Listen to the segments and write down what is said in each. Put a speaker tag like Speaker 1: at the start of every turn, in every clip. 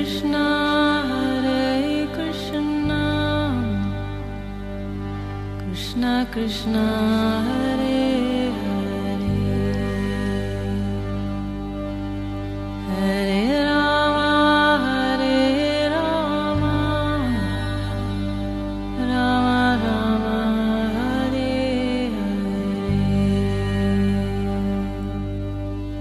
Speaker 1: Krishna Krishna Krishna Hare Hare Hare Rama Rama Rama Hare Hare।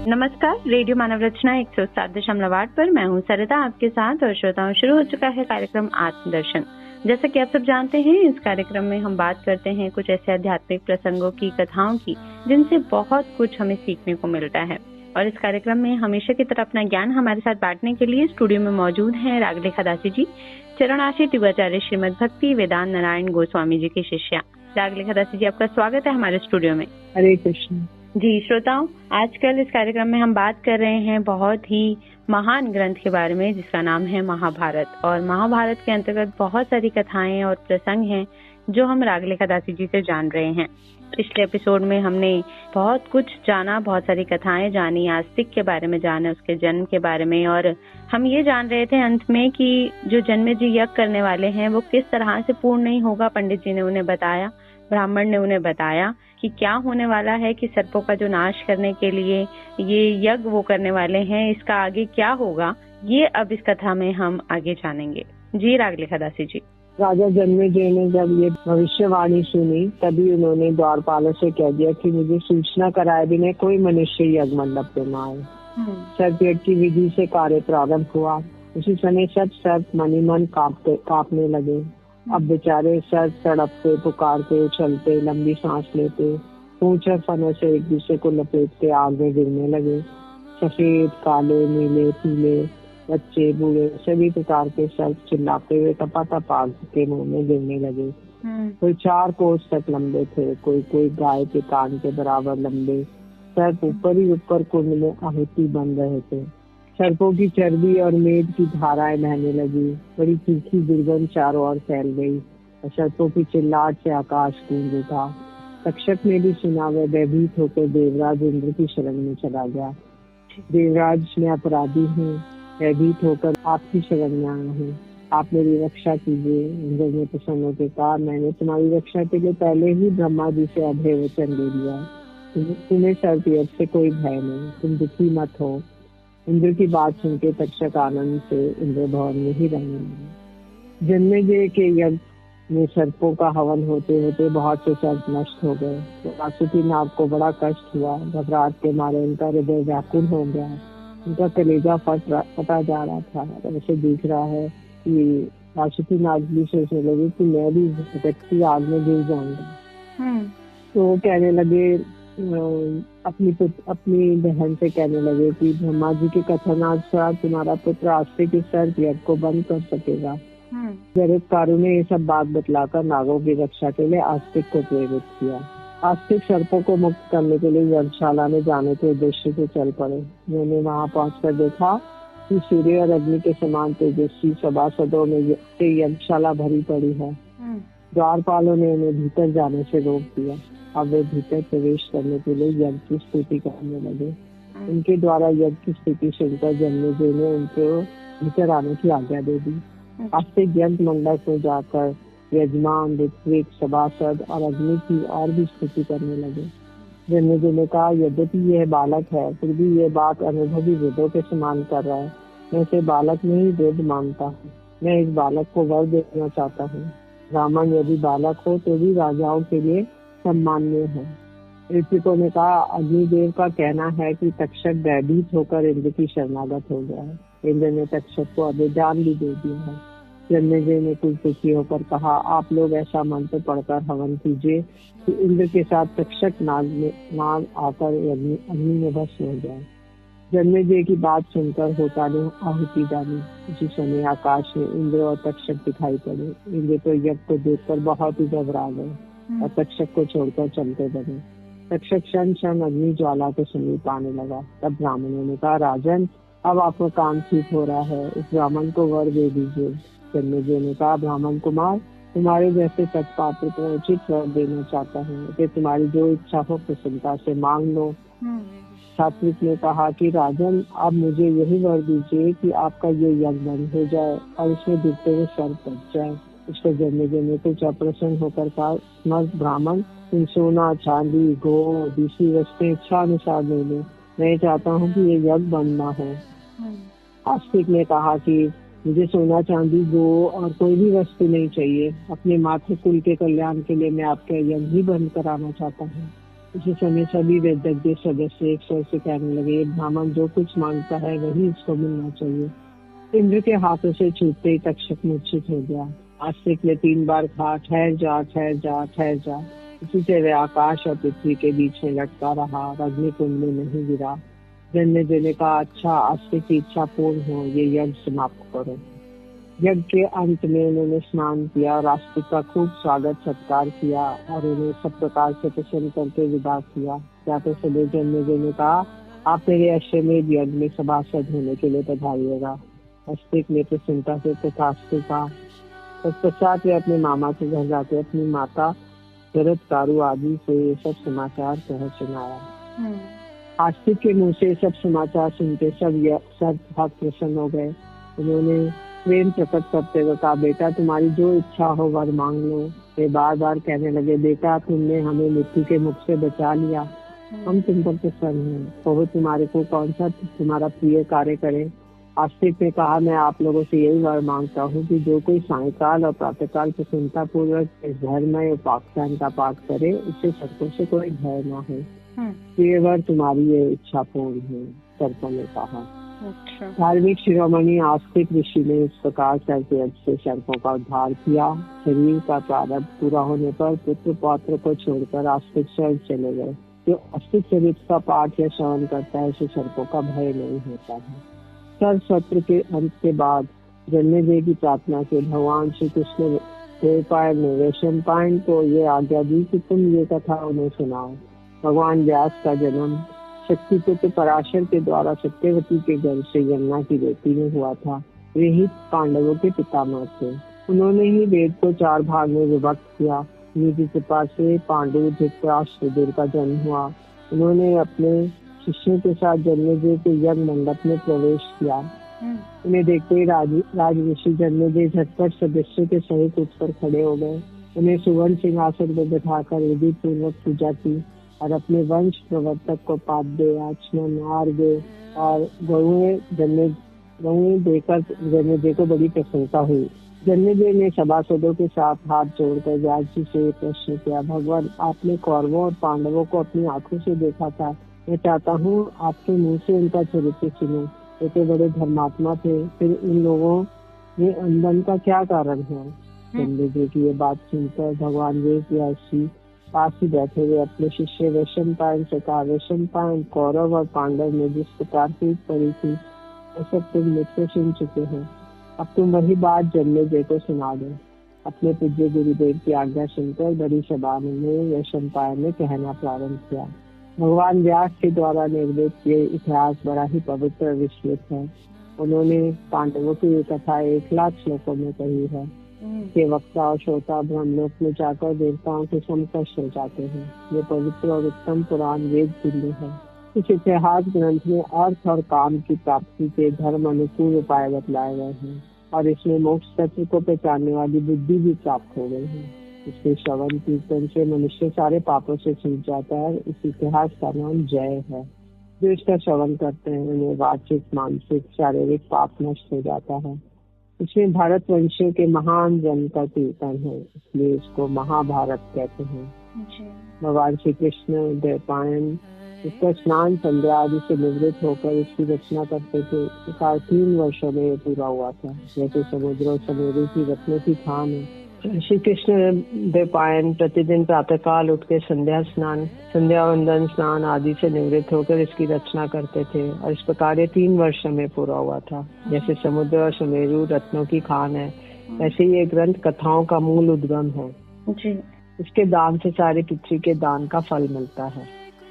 Speaker 2: नमस्कार, radio मानव रचना 107.8 पर मैं हूँ सरिता आपके साथ और श्रोताओं, शुरू हो चुका है कार्यक्रम आत्मदर्शन। जैसा कि आप सब जानते हैं, इस कार्यक्रम में हम बात करते हैं कुछ ऐसे आध्यात्मिक प्रसंगों की, कथाओं की, जिनसे बहुत कुछ हमें सीखने को मिलता है। और इस कार्यक्रम में हमेशा की तरह अपना ज्ञान हमारे साथ बांटने के लिए स्टूडियो में मौजूद हैं रागलेखा दासी जी, चरणाशी दिवाचार्य श्रीमद भक्ति वेदांत नारायण गोस्वामी जी की शिष्या। रागलेखा दासी जी, आपका स्वागत है हमारे स्टूडियो में।
Speaker 3: हरे कृष्ण
Speaker 2: जी। श्रोताओं, आजकल इस कार्यक्रम में हम बात कर रहे हैं बहुत ही महान ग्रंथ के बारे में, जिसका नाम है महाभारत। और महाभारत के अंतर्गत बहुत सारी कथाएं और प्रसंग हैं जो हम रागलेखा दासी जी से जान रहे हैं। पिछले एपिसोड में हमने बहुत कुछ जाना, बहुत सारी कथाएं जानी, आस्तिक के बारे में जाना, उसके जन्म के बारे में। और हम ये जान रहे थे अंत में कि जो जन्मेजय यज्ञ करने वाले हैं वो किस तरह से पूर्ण नहीं होगा। पंडित जी ने उन्हें बताया, ब्राह्मण ने उन्हें बताया कि क्या होने वाला है, कि सर्पों का जो नाश करने के लिए ये यज्ञ वो करने वाले हैं, इसका आगे क्या होगा, ये अब इस कथा में हम आगे जानेंगे। जी रागलेखा दासी जी।
Speaker 3: राजा जन्मेजय ने जब ये भविष्यवाणी सुनी, तभी उन्होंने द्वारपालों से कह दिया कि मुझे सूचना कराए बिना कोई मनुष्य यज्ञ मंडप पे न आए। सर्प यज्ञ की विधि से कार्य प्रारंभ हुआ। उसी समय सब सर्प मनी मन कांपने लगे। अब बेचारे सर्प तड़पते, पुकारते, उछलते, लंबी सांस लेते, पूंछ और फनों से एक दूसरे को लपेटते आग में गिरने लगे। सफेद, काले, नीले, पीले, बच्चे, बूढ़े, सभी प्रकार के सर्प चिल्लाते हुए टपाटप आग के मुंह में गिरने लगे। कोई 4 कोस तक लंबे थे, कोई गाय के कान के बराबर लंबे। सर्प ऊपर ही ऊपर कुंड में आहुति बन रहे थे। सर्पों की चर्बी और मेद की धाराएं बहने लगी। बड़ी तीखी दुर्गंध चारों ओर फैल गई और सर्पों की चिल्लाहट से आकाश गूंज उठा। तक्षक ने भी सुना, वह भयभीत होकर देवराज इंद्र की शरण में चला गया। देवराज, मैं अपराधी हूँ, भयभीत होकर आपकी शरण में आया हूँ, आप मेरी रक्षा कीजिए। इंद्र ने प्रसन्न होकर कहा, मैंने तुम्हारी रक्षा के लिए पहले ही ब्रह्मा जी से अभय वचन दे दिया। तुम्हें सर्प यज्ञ से कोई भय नहीं, तुम दुखी मत हो। इंद्र की बात सुनकर तक्षक आनंद से इंद्र भवन में ही रहने लगे। जन्मेजय के यज्ञ में सर्पों का हवन होते होते बहुत से सर्प नष्ट हो गए। तो वासुकी नाग को बड़ा कष्ट हुआ। घबराहट के मारे उनका हृदय व्याकुल हो गया। उनका कलेजा फटा जा रहा था। ऐसे दिख रहा है कि वासुकी नाग भी सोचने लगे कि मैं भी व्यक्ति आग में गिर जाऊंगा। तो कहने लगे, अपनी बहन से कहने लगे कि ब्रह्मा जी के कथनानुसार तुम्हारा पुत्र आस्तिक इस सर्प यज्ञ को बंद कर सकेगा। जरत्कारु ने ये सब बात बतलाकर नागों की रक्षा के लिए आस्तिक को प्रेरित किया। आस्तिक सर्पों को मुक्त करने के लिए यज्ञशाला में जाने के उद्देश्य से चल पड़े। उन्होंने वहां पहुंचकर देखा कि सूर्य और अग्नि के समान तेजस्वी सभासदों में यज्ञशाला भरी पड़ी है। द्वारपालों ने उन्हें भीतर जाने से रोक दिया। अब वे भीतर प्रवेश करने के लिए यज्ञ की स्तुति करने लगे। उनके द्वारा यज्ञ की स्तुति सुनकर जन्मेजय ने उनको भीतर आने की आज्ञा दे दी। आस्तिक यज्ञ मंडप में जाकर यजमान, ऋत्विक, सभासद और अग्नि की और भी स्तुति करने लगे। जन्मेजय ने कहा, यद्यपि यह बालक है, फिर भी यह बात अनुभवी वेदों के समान कर रहा है। मैं इसे बालक में ही वेद मानता हूँ। मैं इस बालक को वर देना चाहता हूँ। ब्राह्मण यदि बालक हो तो भी राजाओं के लिए सम्मान्य है। ऋत्विकों ने कहा, अग्निदेव का कहना है कि तक्षक भयभीत होकर इंद्र की शरणागत हो गया है। इंद्र ने तक्षक को अभिदान भी दे दिया है। जन्मेजय ने कुछ दुखी होकर कहा, आप लोग ऐसा मंत्र पढ़कर हवन कीजिए कि इंद्र के साथ तक्षक नाग आकर अग्नि में भस्म हो जाए। जन्मेजय की बात सुनकर होता ने आहुति डाली। उसी समय आकाश में इंद्र और तक्षक दिखाई पड़े। इंद्र तो यज्ञ को देखकर बहुत ही घबरा गए और तक्षक को छोड़कर चलते बने। तक्षक क्षण क्षण अग्नि ज्वाला के समीप आने लगा। तब ब्राह्मणों ने कहा, राजन, अब आपका काम ठीक हो रहा है, इस ब्राह्मण को वर दे दीजिए। जन्मेजय ने कहा, ब्राह्मण कुमार, तुम्हारे जैसे सत्पात्र को उचित वर देना चाहता हूँ, कि तुम्हारी जो इच्छा हो प्रसन्नता से मांग लो। सात्विक ने कहा कि राजन, आप मुझे यही वर दीजिए कि आपका ये यज्ञ बंद हो जाए और उसमें गिरते हुए सर बच जाए। उसको जन्मेजय ने कुछ अप्रसन्न होकर कहा, मर्द ब्राह्मण, तुम सोना, चांदी, गो, दूसरी वस्तुएं इच्छा अनुसार ले लो, मैं चाहता हूँ कि ये यज्ञ बंद ना हो। आस्तिक ने कहा कि मुझे सोना, चांदी, गो और कोई भी वस्तु नहीं चाहिए। अपने मातृ कुल के कल्याण के लिए मैं आपके यज्ञ ही बंद कराना चाहता हूँ। उसी समय सभी वेदज्ञ सदस्य एक स्वर से कहने लगे, ये ब्राह्मण जो कुछ मांगता है वही इसको मिलना चाहिए। इंद्र के हाथों से छूटते ही तक्षक मूर्छित हो गया। आस्तिक ने 3 बार कहा, ठहर जा, ठहर जा, ठहर जा। इसी से वह आकाश और पृथ्वी के बीच में लटका रहा और अग्निकुंड में नहीं गिरा। जन्मेजय ने कहा, अच्छा, आस्तिक की इच्छा पूर्ण हो, ये यज्ञ समाप्त करो। यज्ञ के अंत में उन्होंने स्नान किया और आस्तिक का खूब स्वागत सत्कार किया और उन्हें सब प्रकार से प्रसन्न करके विदा किया। जाते समय जन्मेजय ने कहा, आप मेरे अश्वमेध यज्ञ में सभासद होने के लिए पधारिएगा। आस्तिक ने प्रसन्नता से तथास्तु कहा। तत्पश्चात वे अपने मामा के घर जाके अपनी माता जरद कारू आदि से ये सब समाचार कह सुनाया। आस्तिक के मुंह से सब समाचार सुनते सब बहुत प्रसन्न हो गए। उन्होंने प्रेम प्रकट करते हुए कहा, बेटा, तुम्हारी जो इच्छा हो वर मांग लो। वे बार बार कहने लगे, बेटा, तुमने हमें मृत्यु के मुख से बचा लिया, हम तुम पर प्रसन्न हैं, कहो तुम्हारे को कौन सा तुम्हारा प्रिय कार्य करे। आस्तिक ने कहा, मैं आप लोगों से यही वर मांगता हूँ कि जो कोई सायकाल और प्रातःकाल प्रसन्नता पूर्वक इस धर्ममय उपाख्यान का पाठ करे, उससे सर्पों से कोई भय न हो। ये वर तुम्हारी ये इच्छा पूर्ण है, सर्पों ने कहा। धार्मिक शिरोमणि आस्तिक ऋषि ने इस प्रकार सर्प से सर्पों का उद्धार किया। शरीर का प्रारब्ध पूरा होने पर पुत्र पौत्र को छोड़कर आस्तिक स्वर्ग चले गए। जो आस्तिक चरित्र का पाठ या श्रवण करता है उसे सर्पों का भय नहीं होता है। सर्व सत्र के अंत के बाद जन्मेजय की प्रार्थना से भगवान श्री कृष्ण देवपायन ने वैशंपायन को ये आज्ञा दी कि तुम ये कथा उन्हें सुनाओ। भगवान व्यास का जन्म शक्तिपुत्र पराशर के द्वारा सत्यवती के गर्भ से यमुना की बेटी में हुआ था। वे ही पांडवों के पितामह थे। उन्होंने ही वेद को 4 भाग में विभक्त किया। उनकी कृपा से पांडु, धृतराष्ट्र, सुधीर का जन्म हुआ। उन्होंने अपने शिष्यों के साथ जन्मेजय के यज्ञ मंडप में प्रवेश किया। उन्हें देखते ही राज ऋषि जन्मेजय झटपट सदस्यों के सहित उठकर खड़े हो गए। उन्हें सुवर्ण सिंहासन पर बैठाकर विधि पूर्वक पूजा की और अपने वंश प्रवर्तक को पाद्य, आचमन, आर्घ्य और गौएं देकर जन्मेजय को बड़ी प्रशंसा हुई। जन्मेजय ने सभासदों के साथ हाथ जोड़कर व्यास जी से प्रश्न किया, भगवान, आपने कौरवों और पांडवों को अपनी आंखों से देखा था। मैं चाहता हूँ आपके मुंह से उनका चरित्र सुनो। वे तो बड़े धर्मात्मा थे, फिर इन लोगों में अनबन का क्या कारण है। जन्मेजय की ये बात सुनकर भगवान व्यास जी पास ही बैठे हुए अपने शिष्य वैशंपायन से कहा, वैशंपायन, कौरव और पांडव में जिस प्रकार की पड़ी थी वो सब तुम मुझसे सुन चुके हैं। अब तुम वही बात जन्मेजय को सुना दो। अपने पूज्य गुरुदेव की आज्ञा सुनकर बड़ी सभा में वैशंपायन ने कहना प्रारंभ किया। भगवान व्यास के द्वारा निर्मित ये इतिहास बड़ा ही पवित्र विस्तृत है। उन्होंने पांडवों की ये कथा 1,00,000 श्लोकों में कही है। के वक्ता और श्रोता ब्रह्मलोक में जाकर देवताओं के समकक्ष हो जाते हैं। ये पवित्र और उत्तम पुराण वेद तुल्य है। इस इतिहास ग्रंथ में अर्थ और काम की प्राप्ति के धर्म अनुकूल उपाय बतलाए गए हैं और इसमें मोक्ष तत्व को पहचानने वाली बुद्धि भी प्राप्त हो गई है। इसके श्रवण कीर्तन से मनुष्य सारे पापों से छूट जाता है। इस इतिहास का नाम जय है। जो इसका श्रवण करते हैं उन्हें वाचिक, मानसिक, शारीरिक पाप नष्ट हो जाता है। इसमें भारत वंशियों के महान जन का कीर्तन है, इसलिए इसको महाभारत कहते हैं। भगवान श्री कृष्ण द्वैपायन इसका स्नान, संध्या आदि से निवृत्त होकर इसकी रचना करते थे। 3 वर्षों में ये पूरा हुआ था। जैसे समुद्र और समुद्र की रत्नों की खान है। श्री कृष्ण द्वैपायन प्रतिदिन प्रातःकाल उठकर संध्या वंदन, स्नान आदि से निवृत्त होकर इसकी रचना करते थे और इस प्रकार 3 वर्ष में पूरा हुआ था। जैसे समुद्र और सुमेरु रत्नों की खान है, ऐसे ये ग्रंथ कथाओं का मूल उद्गम है। इसके दान से सारे पृथ्वी के दान का फल मिलता है।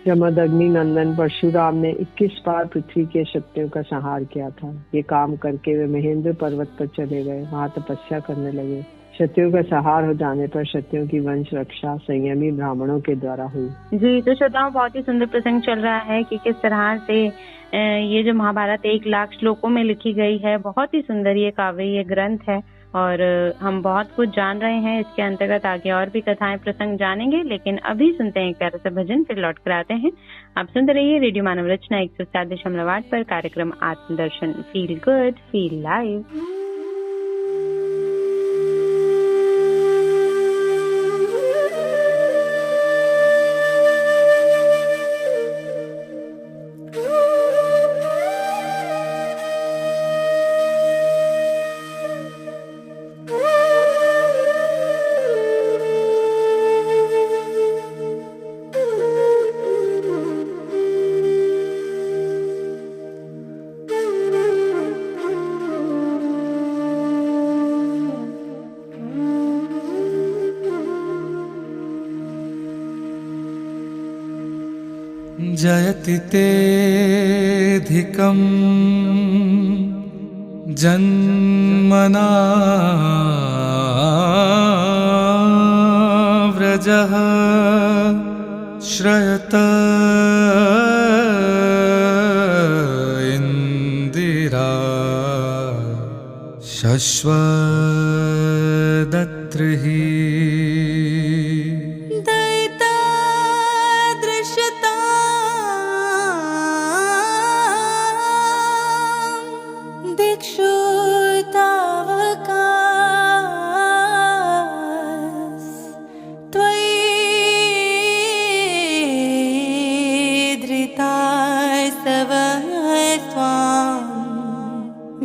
Speaker 3: जमदग्नि नंदन परशुराम ने 21 बार पृथ्वी के शत्रुओं का संहार किया था। ये काम करके वे महेंद्र पर्वत पर चले गए, वहाँ तपस्या करने लगे। शत्रुओं का संहार हो जाने पर शत्रुओं की वंश रक्षा संयमी ब्राह्मणों के द्वारा हुई।
Speaker 2: जी, तो श्रोताओं, बहुत ही सुंदर प्रसंग चल रहा है कि किस तरह से ये जो महाभारत 1,00,000 श्लोकों में लिखी गई है। बहुत ही सुंदर ये काव्य, ये ग्रंथ है और हम बहुत कुछ जान रहे हैं इसके अंतर्गत। आगे और भी कथाएं प्रसंग जानेंगे, लेकिन अभी सुनते हैं एक प्यारा सा भजन, फिर लौट कर आते हैं। आप सुनते रहिए रेडियो मानव रचना 107.8 पर कार्यक्रम आत्मदर्शन। Feel good, feel live.
Speaker 4: जयति तेऽधिकं जन्मना व्रजः श्रयत इन्दिरा शश्वदत्रिः।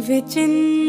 Speaker 1: विचिन्वते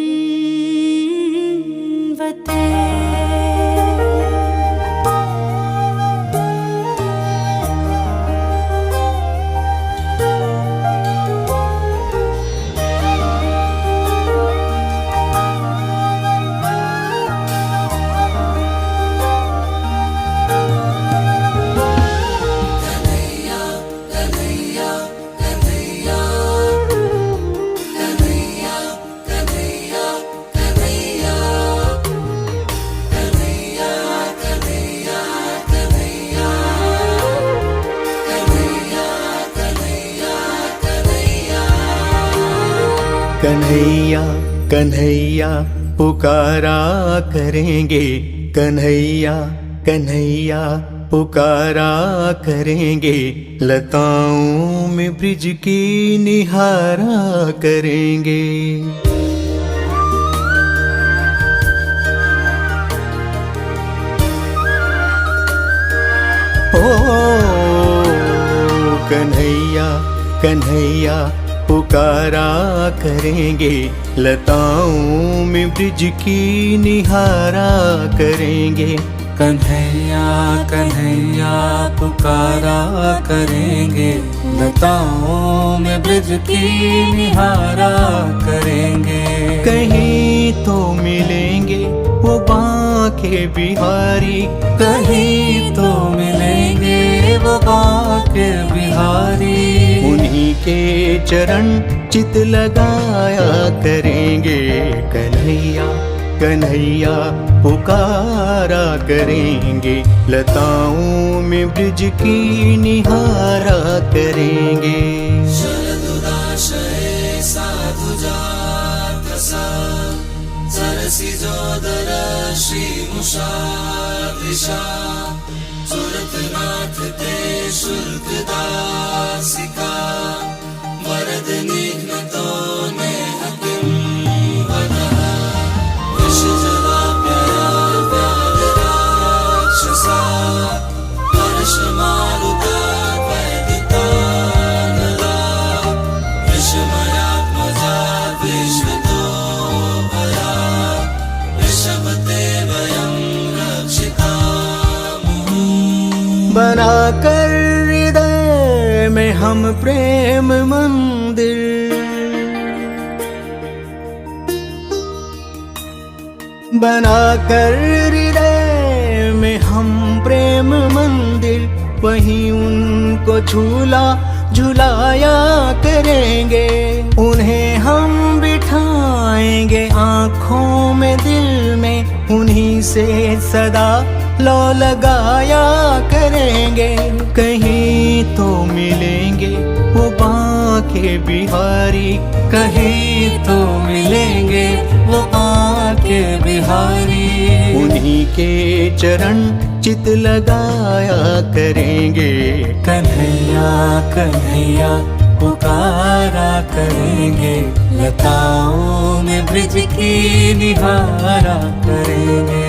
Speaker 5: कन्हैया कन्हैया पुकारा करेंगे, कन्हैया कन्हैया पुकारा करेंगे, लताओं में ब्रिज की निहारा करेंगे। ओ कन्हैया कन्हैया पुकारा करेंगे, लताओं में ब्रिज की निहारा करेंगे।
Speaker 4: कन्हैया कन्हैया पुकारा करेंगे, लताओं में ब्रिज की निहारा करेंगे।
Speaker 5: कहीं तो मिलेंगे वो बांके बिहारी,
Speaker 4: कहीं तो मिलेंगे वो बांके बिहारी।
Speaker 5: उन्हीं के चरण चित लगाया करेंगे, कन्हैया कन्हैया पुकारा करेंगे, लताओं में ब्रिज की निहारा करेंगे।
Speaker 4: शरदुदाशये साधुजातसा सरसिजोदर श्रीमुषा दिशा, सुरतनाथ ते शुल्कदासिका, वरद निघ्नतो नेहकिं वदः, विषजलाप्यया व्याधिराक्षसा, वर्षमारुता वैदितानला, विषमयात्मजा विश्वतो भया, ऋषभते वयं रक्षितामः।
Speaker 5: बनाकर हृदय में हम प्रेम मंदिर, बनाकर हृदय में हम प्रेम मंदिर, वहीं उनको झूला झुलाया करेंगे। उन्हें हम बिठाएंगे आँखों में दिल में, उन्हीं उन्हीं से सदा लौ लगाया करेंगे। कहीं तो मिलेंगे वो बांके बिहारी, कहीं तो मिलेंगे वो बांके बिहारी। उन्हीं के चरण चित लगाया करेंगे। कन्हैया कन्हैया पुकारा करेंगे, लताओं में ब्रिज की निहारा करेंगे।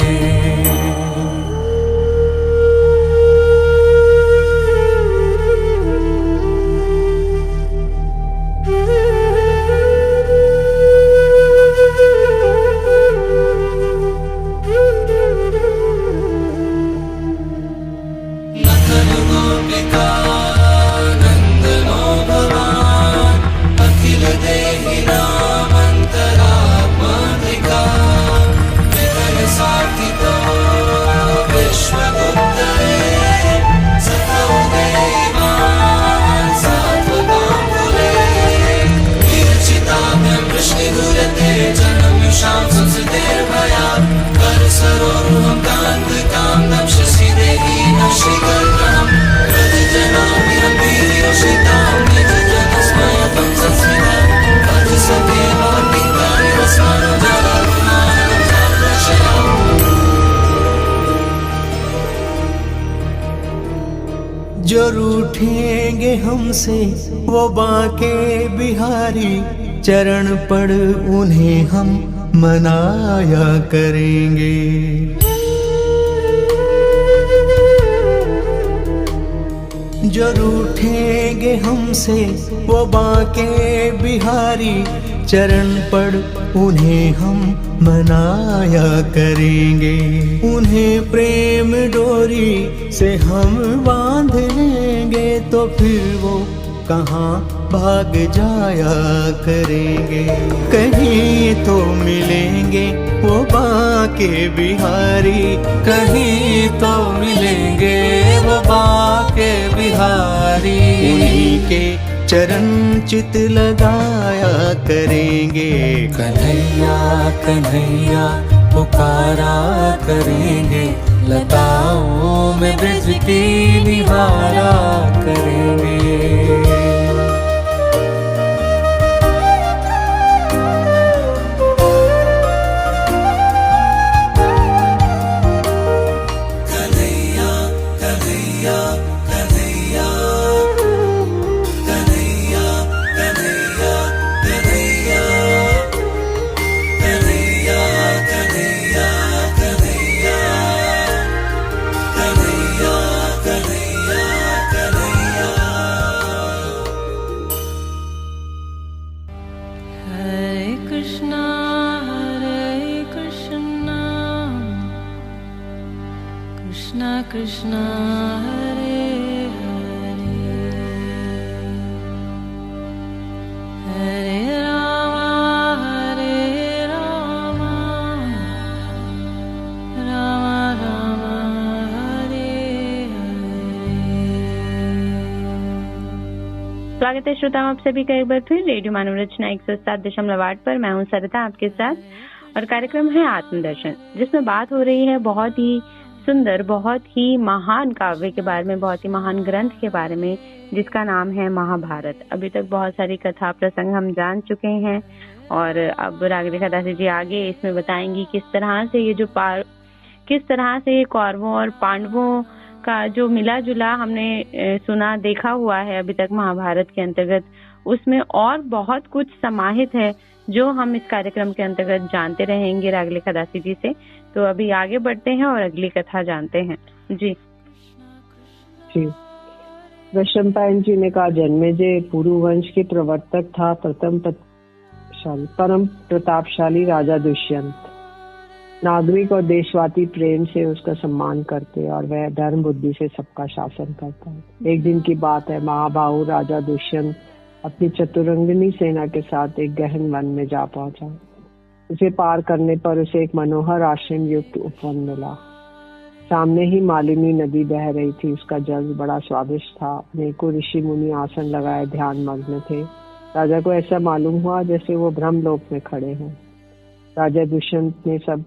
Speaker 5: जो रूठेंगे हमसे वो बांके बिहारी, चरण पड़ उन्हें हम मनाया करेंगे। जो रूठेंगे हमसे वो बांके बिहारी, चरण पड़ उन्हें हम मनाया करेंगे। उन्हें प्रेम डोरी से हम बांध लेंगे, तो फिर वो कहाँ भाग जाया करेंगे। कहीं तो मिलेंगे वो बांके बिहारी, कहीं तो मिलेंगे वो बांके बिहारी। उन्हीं के चरण चित लगाया करेंगे। कन्हैया कन्हैया पुकारा करेंगे, लताओं में ब्रिज की निहारा करेंगे।
Speaker 1: Krishna Hare Hare, Hare Rama Rama Rama Hare Hare।
Speaker 2: स्वागत है श्रोताओं आप सभी का एक बार फिर रेडियो मानव रचना 107.8 पर। मैं हूँ सरिता आपके साथ और कार्यक्रम है आत्मदर्शन, जिसमें बात हो रही है बहुत ही सुंदर, बहुत ही महान काव्य के बारे में, बहुत ही महान ग्रंथ के बारे में, जिसका नाम है महाभारत। अभी तक बहुत सारी कथा प्रसंग हम जान चुके हैं और अब रागरेखा दासी जी आगे इसमें बताएंगी किस तरह से ये कौरवों और पांडवों का जो मिला जुला हमने सुना देखा हुआ है अभी तक महाभारत के अंतर्गत, उसमें और बहुत कुछ समाहित है जो हम इस कार्यक्रम के अंतर्गत जानते रहेंगे रागरेखा दासी जी से। तो अभी आगे बढ़ते हैं और अगली कथा जानते हैं। जी
Speaker 3: वैशंपायन जी ने कहा, जन्मेजय पुरुवंश के प्रवर्तक था परम प्रतापशाली राजा दुष्यंत। नागरिक और देशवासी प्रेम से उसका सम्मान करते और वह धर्म बुद्धि से सबका शासन करता है। एक दिन की बात है, महाबाहु राजा दुष्यंत अपनी चतुरंगिनी सेना के साथ एक गहन वन में जा पहुंचा। उसे पार करने पर उसे एक मनोहर आश्रम युक्त उपवन मिला। सामने ही मालिनी नदी बह रही थी, उसका जल बड़ा स्वादिष्ट था। अनेकों ऋषि मुनि आसन लगाए ध्यान मग्न थे। राजा को ऐसा मालूम हुआ जैसे वो ब्रह्मलोक में खड़े हों। राजा दुष्यंत ने सब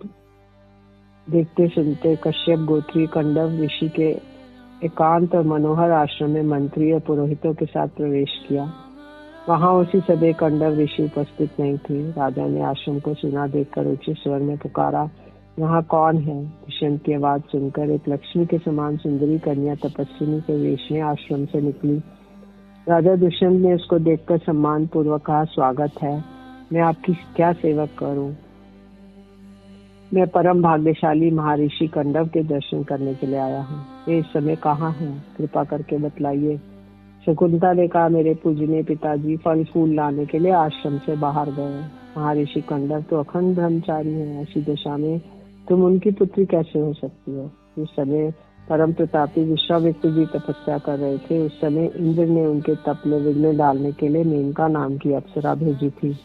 Speaker 3: देखते सुनते कश्यप गोत्री कंडव ऋषि के एकांत और मनोहर आश्रम में मंत्री और पुरोहितों के साथ प्रवेश किया। वहां उसी समय कंडव ऋषि उपस्थित नहीं थे। राजा ने आश्रम को सुना देखकर ऊंचे स्वर में पुकारा, यहाँ कौन है? दुष्यंत की आवाज सुनकर एक लक्ष्मी के समान सुंदरी कन्या तपस्विनी के वेश में आश्रम से निकली। राजा दुष्यंत ने उसको देखकर सम्मान पूर्वक कहा, स्वागत है, मैं आपकी क्या सेवक करूं? मैं परम भाग्यशाली महर्षि कंडव के दर्शन करने के लिए आया हूँ। ये इस समय कहाँ है? कृपा करके बतलाइए। शकुंतला ने कहा, मेरे पूजनीय पिताजी फल फूल लाने के लिए आश्रम से बाहर गए। महर्षि कंडव तो अखंड ब्रह्मचारी हैं, ऐसी दशा में तुम उनकी पुत्री कैसे हो सकती हो? उस समय परम प्रतापी विश्वामित्र जी तपस्या कर रहे थे। उस समय इंद्र ने उनके तप में विघ्न डालने के लिए मेनका नाम की अप्सरा भेजी थी।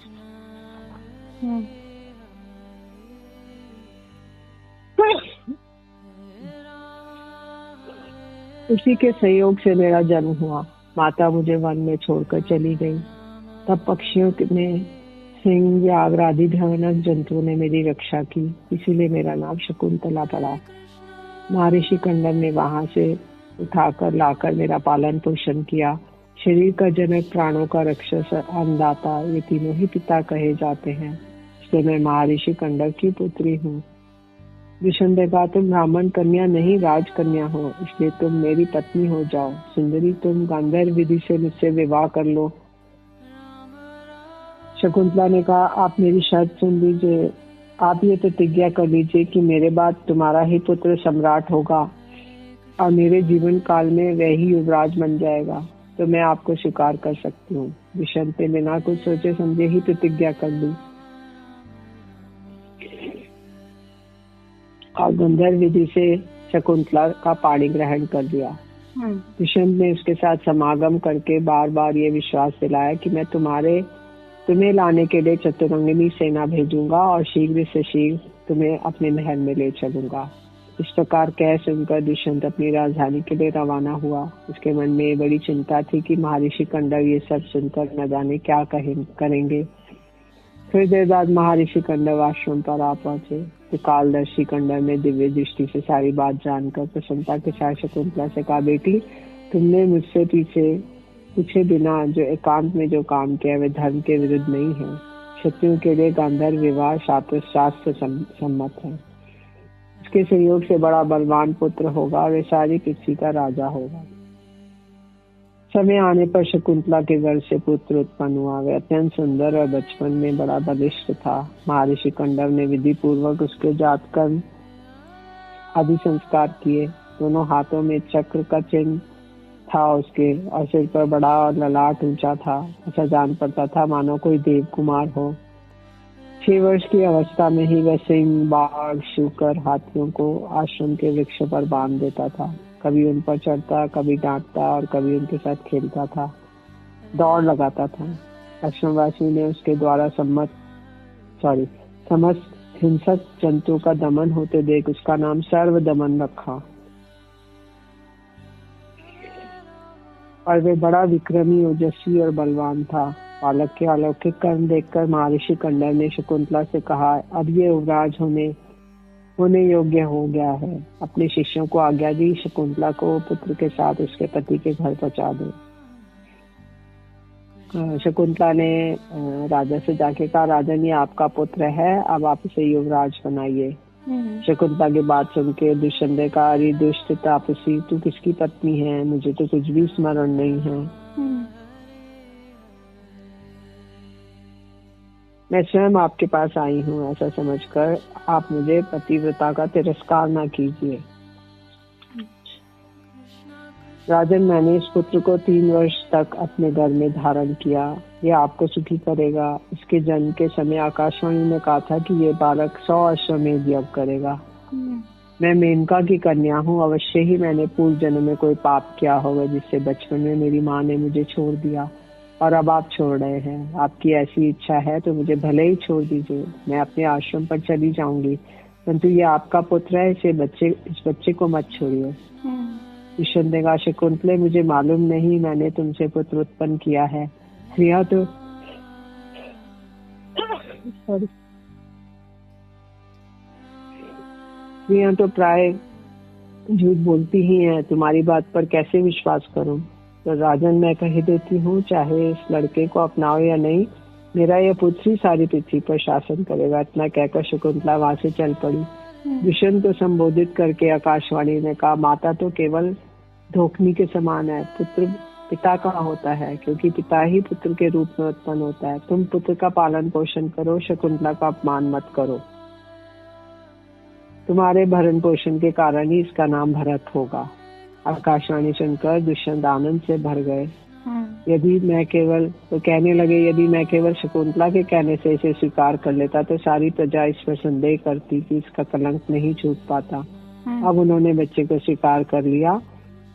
Speaker 3: उसी के सहयोग से मेरा जन्म हुआ। माता मुझे वन में छोड़कर चली गई। तब पक्षियों में सिंह, व्याघ्र आदि भयानक जंतुओं ने मेरी रक्षा की, इसीलिए मेरा नाम शकुंतला पड़ा। महर्षि कंडव ने वहां से उठाकर लाकर मेरा पालन पोषण किया। शरीर का जनक, प्राणों का रक्षक, अन्नदाता, ये तीनों ही पिता कहे जाते हैं। इसलिए मैं महर्षि कंडव की पुत्री हूँ। दुष्यंत ने कहा, तुम ब्राह्मण कन्या नहीं राजकन्या हो, इसलिए तुम मेरी पत्नी हो जाओ। सुंदरी, तुम गांधर्व विधि से मुझसे विवाह कर लो। शकुंतला ने कहा, आप मेरी शर्त सुन लीजिए। आप ये प्रतिज्ञा कर लीजिए कि मेरे बाद तुम्हारा ही पुत्र सम्राट होगा और मेरे जीवन काल में वह ही युवराज बन जाएगा, तो मैं आपको स्वीकार कर सकती हूँ। दुष्यंत ने बिना कुछ सोचे समझे ही प्रतिज्ञा कर ली और गंधर्व विधि से शकुंतला का पाणी ग्रहण कर दिया। दुष्यंत ने उसके साथ समागम करके बार बार ये विश्वास दिलाया कि मैं तुम्हें लाने के लिए चतुरंगिनी सेना भेजूंगा और शीघ्र से शीघ्र तुम्हें अपने महल में ले चलूंगा। इस प्रकार कह सुनकर दुष्यंत अपनी राजधानी के लिए रवाना हुआ। उसके मन में बड़ी चिंता थी कि महर्षि कंडव ये सब सुनकर न जाने क्या करेंगे। थोड़ी देर बाद महर्षि कंडव आश्रम पर आ पहुंचे। तो कालदर्शी कंडव ने दिव्य दृष्टि से सारी बात जानकर प्रसन्नता के साथ शकुंतला से कहा, बेटी, तुमने मुझसे पूछे बिना जो एकांत में जो काम किया वह धर्म के विरुद्ध नहीं है। क्षत्रियों के लिए गांधर्व विवाह शास्त्र सम्मत है। उसके सहयोग से बड़ा बलवान पुत्र होगा और वह सारी पृथ्वी का राजा होगा। समय आने पर शकुंतला के घर से पुत्र उत्पन्न हुआ। वह अत्यंत सुंदर और बचपन में बड़ा बलिष्ठ था। महर्षि कंडव ने विधि पूर्वक उसके जातकर्म आदि संस्कार किए। दोनों हाथों में चक्र का चिन्ह था उसके, और सिर पर बड़ा और ललाट ऊंचा था। ऐसा जान पड़ता था मानो कोई देव कुमार हो। 6 वर्ष की अवस्था में ही वह सिंह, बाघ, शूकर, हाथियों को आश्रम के वृक्ष पर बांध देता था। कभी उन पर चढ़ता, कभी डांटता और कभी उनके साथ खेलता था, दौड़ लगाता था। आश्रमवासी ने उसके द्वारा समस्त हिंसक जंतु का दमन होते देख उसका नाम सर्व दमन रखा। और वे बड़ा विक्रमी, ओजस्वी और बलवान था। बालक के अलौकिक कर्म देखकर महर्षि कंडव ने शकुंतला से कहा, अब ये युवराज होने योग्य हो गया है। अपने शिष्यों को आज्ञा दी, शकुंतला को पुत्र के साथ उसके पति के घर पहुंचा दो। शकुंतला ने राजा से जाके कहा, राजन, ये आपका पुत्र है, अब आप इसे युवराज बनाइए। शकुंतला की बात सुन के दुष्यंत ने कहा, अरे दुष्ट तापसी, तू किसकी पत्नी है? मुझे तो कुछ भी स्मरण नहीं है। मैं स्वयं आपके पास आई हूँ, ऐसा समझकर आप मुझे पतिव्रता का तिरस्कार न कीजिए। राजन, मैंने इस पुत्र को 3 वर्ष तक अपने घर में धारण किया। यह आपको सुखी करेगा। इसके जन्म के समय आकाशवाणी ने कहा था कि ये बालक 100 अश्वमेध यज्ञ करेगा। मैं मेनका की कन्या हूँ। अवश्य ही मैंने पूर्व जन्म में कोई पाप किया होगा जिससे बचपन में मेरी माँ ने मुझे छोड़ दिया और अब आप छोड़ रहे हैं। आपकी ऐसी इच्छा है तो मुझे भले ही छोड़ दीजिए, मैं अपने आश्रम पर चली जाऊंगी, परंतु ये आपका पुत्र है, इस बच्चे को मत छोड़िए। दुष्यंत ने कहा, शकुंतले, मुझे मालूम नहीं मैंने तुमसे पुत्र उत्पन्न किया है। यह तो स्त्रियां तो प्राय झूठ बोलती ही हैं, तुम्हारी बात पर कैसे विश्वास करूं? तो राजन, मैं कह देती हूँ, चाहे इस लड़के को अपनाओ या नहीं, मेरा यह पुत्र ही सारी पृथ्वी पर शासन करेगा। इतना कहकर शकुंतला वहां से चल पड़ी। दुष्यंत को संबोधित करके आकाशवाणी ने कहा, माता तो केवल धोखनी के समान है, पुत्र पिता का होता है, क्योंकि पिता ही पुत्र के रूप में उत्पन्न होता है। तुम पुत्र का पालन पोषण करो, शकुंतला का अपमान मत करो। तुम्हारे भरण पोषण के कारण ही इसका नाम भरत होगा। आकाशवाणी सुनकर दुष्यंत आनंद से भर गए। यदि मैं केवल शकुंतला के कहने से इसे स्वीकार कर लेता तो सारी प्रजा इस पर संदेह करती कि इसका कलंक नहीं छूट पाता। अब उन्होंने बच्चे को स्वीकार कर लिया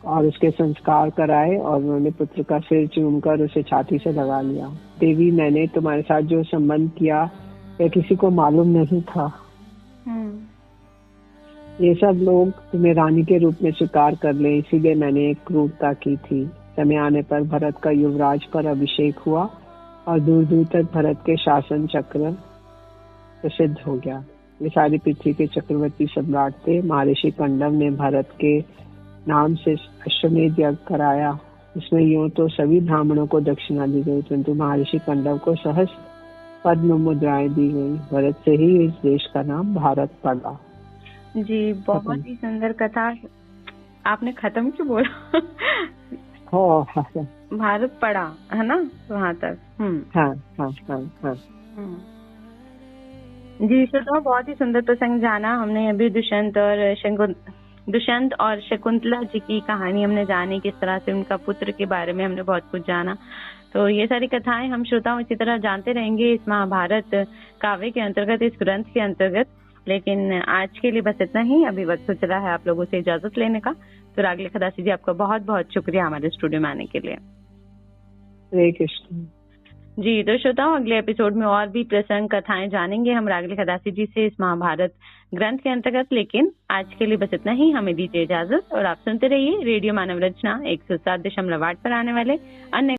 Speaker 3: और उसके संस्कार कराए और उन्होंने पुत्र का सिर चूमकर उसे छाती से लगा लिया। देवी, मैंने तुम्हारे साथ जो संबंध किया वह किसी को मालूम नहीं था। ये सब लोग तुम्हें रानी के रूप में स्वीकार कर ले, इसीलिए मैंने एक क्रूरता की थी। समय आने पर भरत का युवराज पर अभिषेक हुआ और दूर दूर तक भरत के शासन चक्र प्रसिद्ध हो गया। ये सारी पृथ्वी के चक्रवर्ती सम्राट थे। महर्षि कंडव ने भरत के नाम से अश्वमेध यज्ञ कराया। इसमें यूं तो सभी ब्राह्मणों को दक्षिणा दी गई, परंतु महर्षि कंडव को सहस्र पद्म मुद्राएं दी गई। भरत से ही इस देश का नाम भारत पड़ा।
Speaker 2: जी, बहुत ही सुंदर कथा। आपने खत्म क्यों बोला? भारत पड़ा है ना वहाँ तक।
Speaker 3: हाँ।
Speaker 2: जी, तो बहुत ही सुंदर प्रसंग जाना हमने अभी। दुष्यंत और शकुंतला जी की कहानी हमने जानी, किस तरह से उनका पुत्र के बारे में हमने बहुत कुछ जाना। तो ये सारी कथाएं हम श्रोताओं इसी तरह जानते रहेंगे इस महाभारत काव्य के अंतर्गत, इस ग्रंथ के अंतर्गत। लेकिन आज के लिए बस इतना ही। अभी वक्त हो चला है आप लोगों से इजाजत लेने का। तो रागले खदासी जी, आपका बहुत बहुत शुक्रिया हमारे स्टूडियो में आने के लिए।
Speaker 3: हरे कृष्ण।
Speaker 2: जी, तो श्रोताओं, अगले एपिसोड में और भी प्रसंग कथाएं जानेंगे हम रागले खदासी जी से इस महाभारत ग्रंथ के अंतर्गत। लेकिन आज के लिए बस इतना ही। हमें दीजिए इजाजत और आप सुनते रहिए रेडियो मानव रचना 107.8 पर आने वाले अन्य